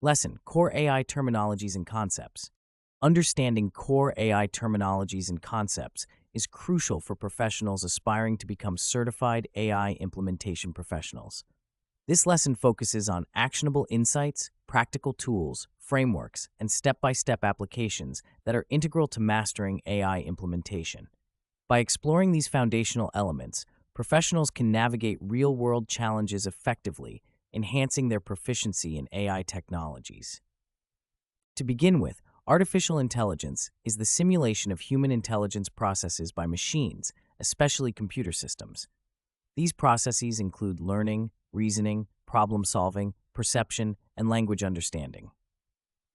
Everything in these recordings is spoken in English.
Lesson: Core AI Terminologies and Concepts. Understanding core AI terminologies and concepts is crucial for professionals aspiring to become certified AI implementation professionals. This lesson focuses on actionable insights, practical tools, frameworks, and step-by-step applications that are integral to mastering AI implementation. By exploring these foundational elements, professionals can navigate real-world challenges effectively, enhancing their proficiency in AI technologies. To begin with, artificial intelligence is the simulation of human intelligence processes by machines, especially computer systems. These processes include learning, reasoning, problem-solving, perception, and language understanding.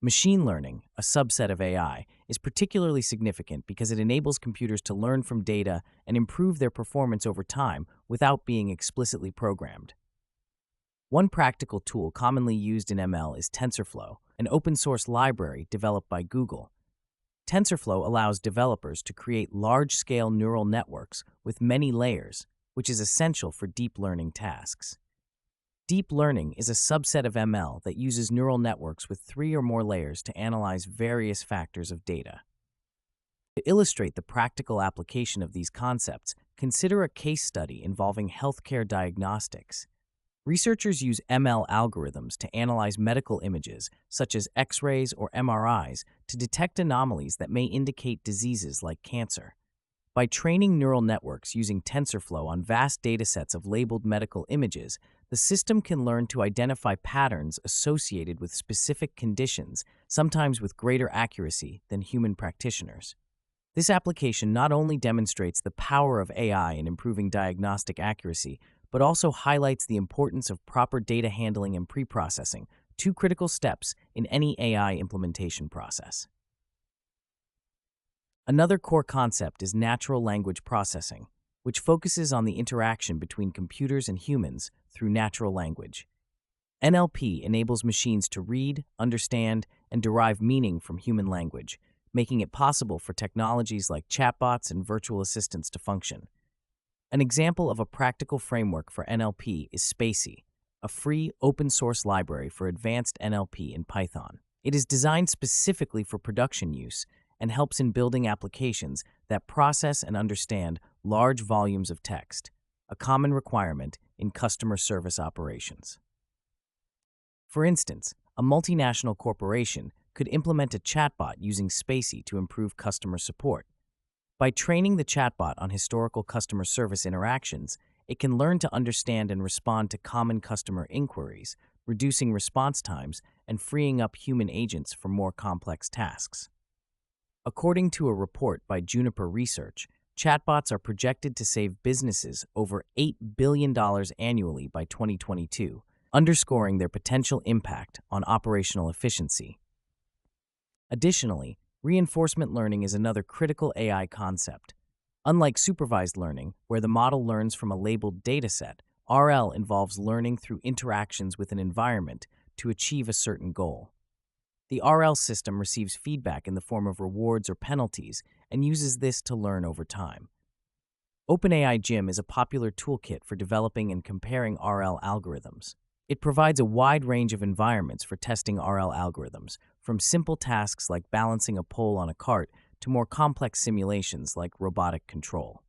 Machine learning, a subset of AI, is particularly significant because it enables computers to learn from data and improve their performance over time without being explicitly programmed. One practical tool commonly used in ML is TensorFlow, an open-source library developed by Google. TensorFlow allows developers to create large-scale neural networks with many layers, which is essential for deep learning tasks. Deep learning is a subset of ML that uses neural networks with 3 or more layers to analyze various factors of data. To illustrate the practical application of these concepts, consider a case study involving healthcare diagnostics. Researchers use ML algorithms to analyze medical images, such as X-rays or MRIs, to detect anomalies that may indicate diseases like cancer. By training neural networks using TensorFlow on vast datasets of labeled medical images, the system can learn to identify patterns associated with specific conditions, sometimes with greater accuracy than human practitioners. This application not only demonstrates the power of AI in improving diagnostic accuracy, but also highlights the importance of proper data handling and preprocessing, 2 critical steps in any AI implementation process. Another core concept is natural language processing, which focuses on the interaction between computers and humans through natural language. NLP enables machines to read, understand, and derive meaning from human language, making it possible for technologies like chatbots and virtual assistants to function. An example of a practical framework for NLP is spaCy, a free, open-source library for advanced NLP in Python. It is designed specifically for production use and helps in building applications that process and understand large volumes of text, a common requirement in customer service operations. For instance, a multinational corporation could implement a chatbot using spaCy to improve customer support. By training the chatbot on historical customer service interactions, it can learn to understand and respond to common customer inquiries, reducing response times and freeing up human agents for more complex tasks. According to a report by Juniper Research, chatbots are projected to save businesses over $8 billion annually by 2022, underscoring their potential impact on operational efficiency. Additionally, reinforcement learning is another critical AI concept. Unlike supervised learning, where the model learns from a labeled dataset, RL involves learning through interactions with an environment to achieve a certain goal. The RL system receives feedback in the form of rewards or penalties and uses this to learn over time. OpenAI Gym is a popular toolkit for developing and comparing RL algorithms. It provides a wide range of environments for testing RL algorithms, from simple tasks like balancing a pole on a cart to more complex simulations like robotic control.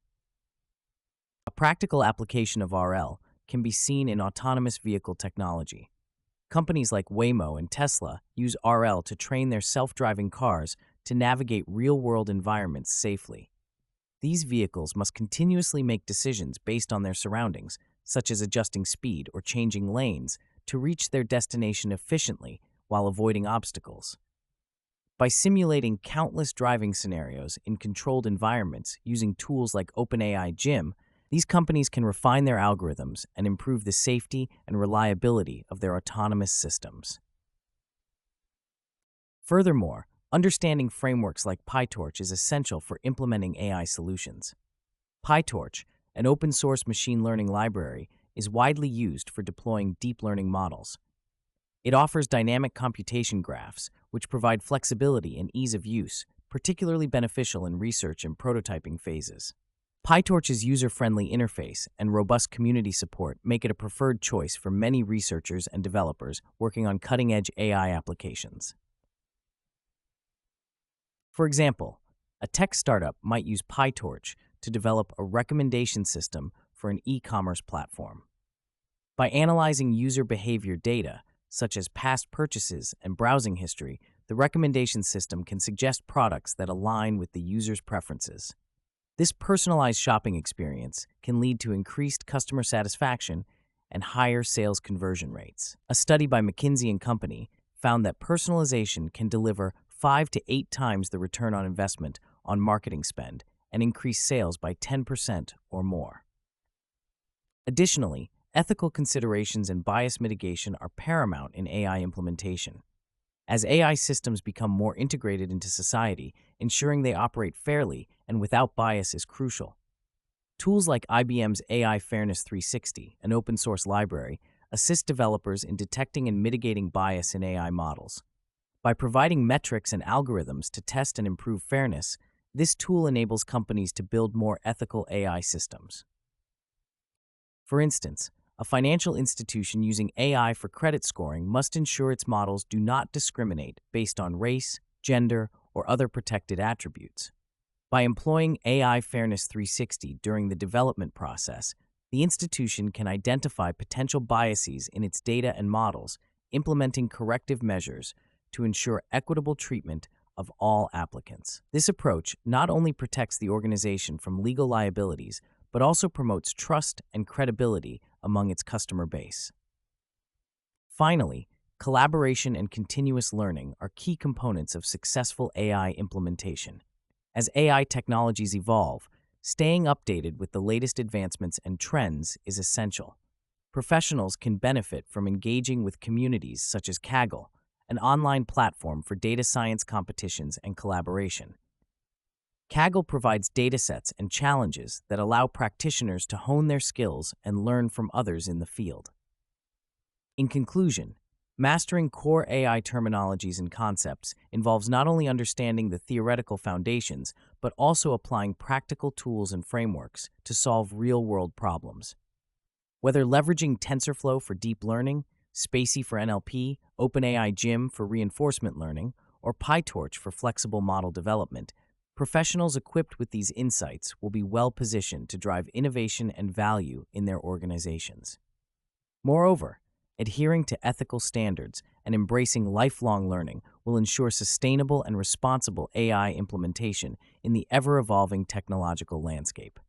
A practical application of RL can be seen in autonomous vehicle technology. Companies like Waymo and Tesla use RL to train their self-driving cars to navigate real-world environments safely. These vehicles must continuously make decisions based on their surroundings, such as adjusting speed or changing lanes, to reach their destination efficiently while avoiding obstacles. By simulating countless driving scenarios in controlled environments using tools like OpenAI Gym, these companies can refine their algorithms and improve the safety and reliability of their autonomous systems. Furthermore, understanding frameworks like PyTorch is essential for implementing AI solutions. PyTorch, an open-source machine learning library, is widely used for deploying deep learning models. It offers dynamic computation graphs, which provide flexibility and ease of use, particularly beneficial in research and prototyping phases. PyTorch's user-friendly interface and robust community support make it a preferred choice for many researchers and developers working on cutting-edge AI applications. For example, a tech startup might use PyTorch to develop a recommendation system for an e-commerce platform. By analyzing user behavior data, such as past purchases and browsing history, the recommendation system can suggest products that align with the user's preferences. This personalized shopping experience can lead to increased customer satisfaction and higher sales conversion rates. A study by McKinsey & Company found that personalization can deliver 5 to 8 times the return on investment on marketing spend and increase sales by 10% or more. Additionally, ethical considerations and bias mitigation are paramount in AI implementation. As AI systems become more integrated into society, ensuring they operate fairly and without bias is crucial. Tools like IBM's AI Fairness 360, an open-source library, assist developers in detecting and mitigating bias in AI models. By providing metrics and algorithms to test and improve fairness, this tool enables companies to build more ethical AI systems. For instance, a financial institution using AI for credit scoring must ensure its models do not discriminate based on race, gender, or other protected attributes. By employing AI Fairness 360 during the development process, the institution can identify potential biases in its data and models, implementing corrective measures to ensure equitable treatment of all applicants. This approach not only protects the organization from legal liabilities, but also promotes trust and credibility among its customer base. Finally, collaboration and continuous learning are key components of successful AI implementation. As AI technologies evolve, staying updated with the latest advancements and trends is essential. Professionals can benefit from engaging with communities such as Kaggle, an online platform for data science competitions and collaboration. Kaggle provides datasets and challenges that allow practitioners to hone their skills and learn from others in the field. In conclusion, mastering core AI terminologies and concepts involves not only understanding the theoretical foundations, but also applying practical tools and frameworks to solve real-world problems. Whether leveraging TensorFlow for deep learning, Spacey for NLP, OpenAI Gym for reinforcement learning, or PyTorch for flexible model development, professionals equipped with these insights will be well-positioned to drive innovation and value in their organizations. Moreover, adhering to ethical standards and embracing lifelong learning will ensure sustainable and responsible AI implementation in the ever-evolving technological landscape.